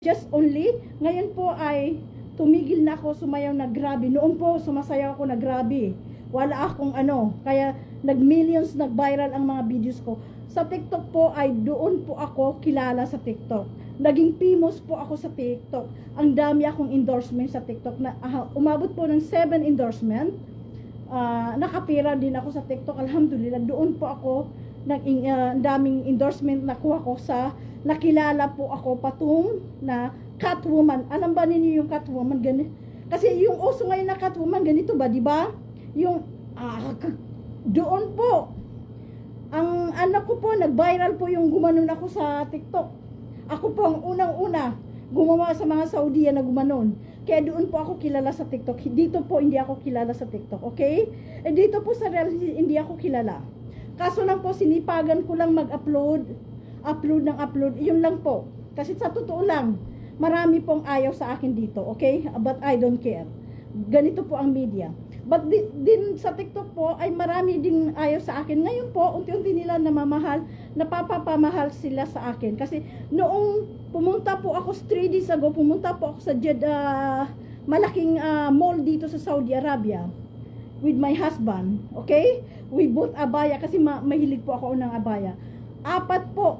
just only, ngayon po ay tumigil na ako sumayaw na grabe. Noon po sumasayaw ako na grabe. Wala akong ano, kaya nag-millions, nag-viral ang mga videos ko. Sa TikTok po ay doon po ako kilala sa TikTok. Naging famous po ako sa TikTok. Ang dami akong endorsement sa TikTok na umabot po ng 7 endorsement. Nakapira din ako sa TikTok. Alhamdulillah, doon po ako daming endorsement nakuha ko sa nakilala po ako patung na Catwoman. Alam ba ninyo yung Catwoman? Ganito. Kasi yung uso ngayon na Catwoman, ganito ba, di ba? Yung, doon po, ang anak ko po, nag-viral po yung gumanon ako sa TikTok. Ako po ang unang-una gumawa sa mga Saudiya na gumanon. Kaya doon po ako kilala sa TikTok. Dito po hindi ako kilala sa TikTok, okay? Dito po sa real, hindi ako kilala. Kaso lang po, sinipagan ko lang mag-upload, upload, yun lang po. Kasi sa totoo lang, marami pong ayaw sa akin dito, okay? But I don't care. Ganito po ang media. But din sa TikTok po, ay marami din ayaw sa akin. Ngayon po, unti-unti nila namamahal, napapapamahal sila sa akin. Kasi noong pumunta po ako 3 days ago, pumunta po ako sa Jeddah, malaking mall dito sa Saudi Arabia with my husband, okay? We bought abaya kasi mahilig po ako ng abaya. 4 po,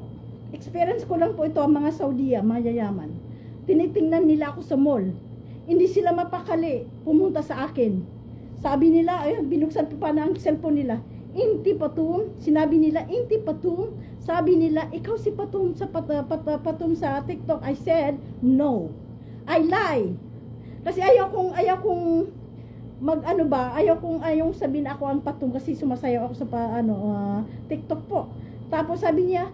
experience ko lang po ito ang mga Saudiya, mayayaman. Tinitingnan nila ako sa mall. Hindi sila mapakali, pumunta sa akin. Sabi nila, binuksan pa na ang cellphone nila. Inti Patum, sinabi nila, Inti Patum. Sabi nila, ikaw si Patum sa Patum sa TikTok. I said, no. I lie. Kasi ayaw kong ayaw sabihin ako ang Patum kasi sumasayaw ako sa TikTok po. Tapos sabi niya,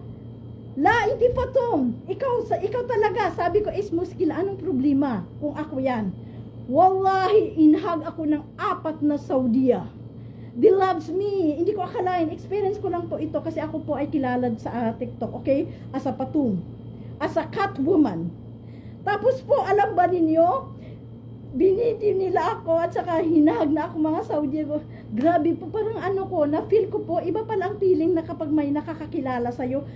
la, Inti Patum, ikaw talaga. Sabi ko, is muskil, anong problema kung ako yan? Wallahi, inhag ako ng 4 na Saudiya. They loves me. Hindi ko akalain. Experience ko lang po ito kasi ako po ay kilala sa TikTok, okay? As a Patum. As a Catwoman. Tapos po, alam ba ninyo? Biniti nila ako at saka hinahag na ako mga Saudi. Grabe po, parang na-feel ko po, iba pala ang feeling na kapag may nakakakilala sa'yo,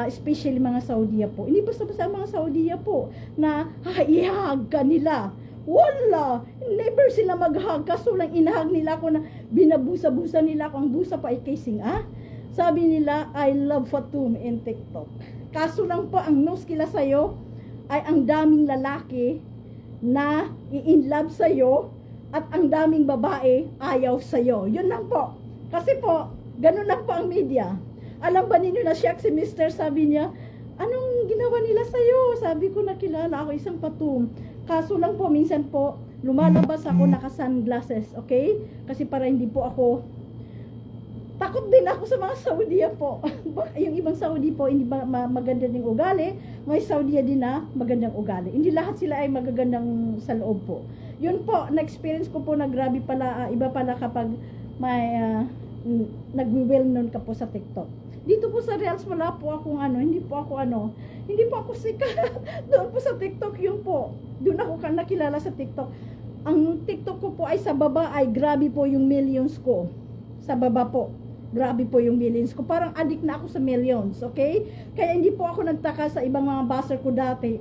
especially mga Saudiya po. Hindi basta-basta mga Saudiya po na ihahag ka nila. Wala! Never sila mag-hug. Kaso lang inahag nila ako na binabusa-busa nila ako. Ang busa pa ay casing, Sabi nila, I love Fatum in TikTok. Kaso lang po, ang nose kila sa'yo ay ang daming lalaki na i-in love sa'yo at ang daming babae ayaw sa'yo. Yun lang po. Kasi po, ganun lang po ang media. Alam ba ninyo na siya si Mr. sabi niya, anong ginawa nila sa'yo? Sabi ko, nakilala ako isang Patum. Kaso lang po, minsan po, lumalabas ako naka-sunglasses, okay? Kasi para hindi po ako, takot din ako sa mga Saudiya po. Yung ibang Saudi po, hindi maganda ng ugali. May Saudiya din na magandang ugali. Hindi lahat sila ay magagandang sa loob po. Yun po, na-experience ko po na grabe pala, iba pala kapag may nag-well known ka po sa TikTok. Dito po sa Reals wala po akong hindi po ako sikat. Doon po sa TikTok yun po. Doon ako nakilala sa TikTok. Ang TikTok ko po ay sa baba ay grabe po yung millions ko. Sa baba po. Grabe po yung millions ko. Parang addict na ako sa millions, okay? Kaya hindi po ako nagtaka sa ibang mga buzzer ko dati.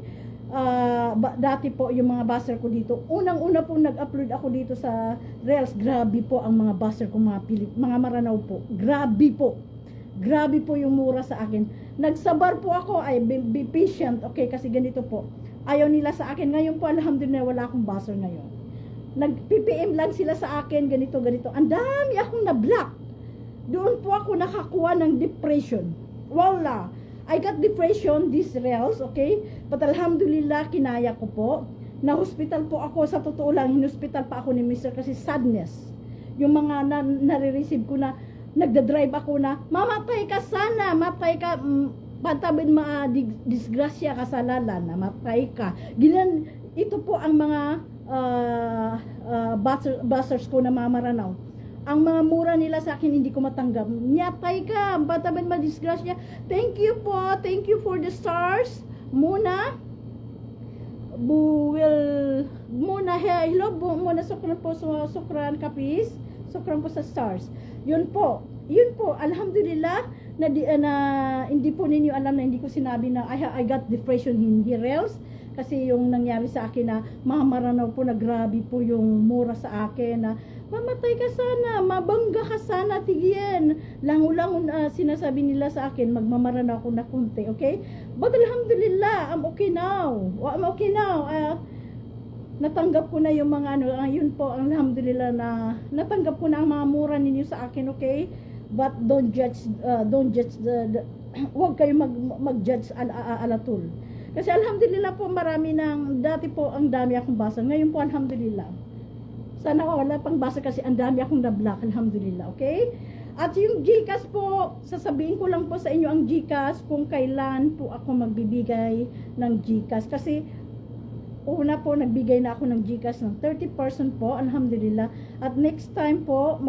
Dati po yung mga buzzer ko dito. Unang-una po nag-upload ako dito sa Reels. Grabe po ang mga buzzer ko, mga Maranao po. Grabe po. Grabe po yung mura sa akin. Nagsabar po ako, ay be patient, okay, kasi ganito po. Ayaw nila sa akin. Ngayon po, alhamdulillah, wala akong buzzer ngayon. Nag-PPM lang sila sa akin, ganito. Ang dami akong na-block. Doon po ako nakakuha ng depression. Wala. I got depression, these Reels, okay? But alhamdulillah, kinaya ko po. Na-hospital po ako, sa totoo lang, in-hospital pa ako ni Mr. kasi sadness. Yung mga nare-receive ko na, nagda-drive ako na, mamatay ka sana, matay ka, pantabin disgrasya ka sa lala, namatay ka. Ito po ang mga buzzers ko na mga Maranao. Ang mga mura nila sa akin, hindi ko matanggap. Nyatay ka, pantabin disgrasya. Thank you po, thank you for the stars. Muna, hello, muna sukran po, sukran kapis. Sukran po sa stars. Yun po, alhamdulillah, na hindi po ninyo alam na hindi ko sinabi na I got depression in Hirels. Kasi yung nangyari sa akin na mamaranaw po na grabe po yung mura sa akin na mamatay ka sana, mabangga ka sana, tigyan. Lango-lango sinasabi nila sa akin, magmamaranaw ako na kunti, okay? But alhamdulillah, I'm okay now. I'm okay now. Natanggap ko na yung mga yun po, alhamdulillah na natanggap ko na ang mga mura ninyo sa akin, okay? But don't judge huwag kayo mag-judge alatul. Kasi alhamdulillah po marami dati po ang dami akong basa. Ngayon po alhamdulillah. Sana wala pang basa kasi ang dami akong na-block, alhamdulillah, okay? At yung GCash po, sasabihin ko lang po sa inyo ang GCash kung kailan po ako magbibigay ng GCash. Kasi una po nagbigay na ako ng GCash ng 30% po, alhamdulillah. At next time po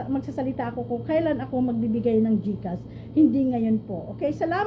magsasalita ako kung kailan ako magbibigay ng GCash. Hindi ngayon po. Okay, salamat.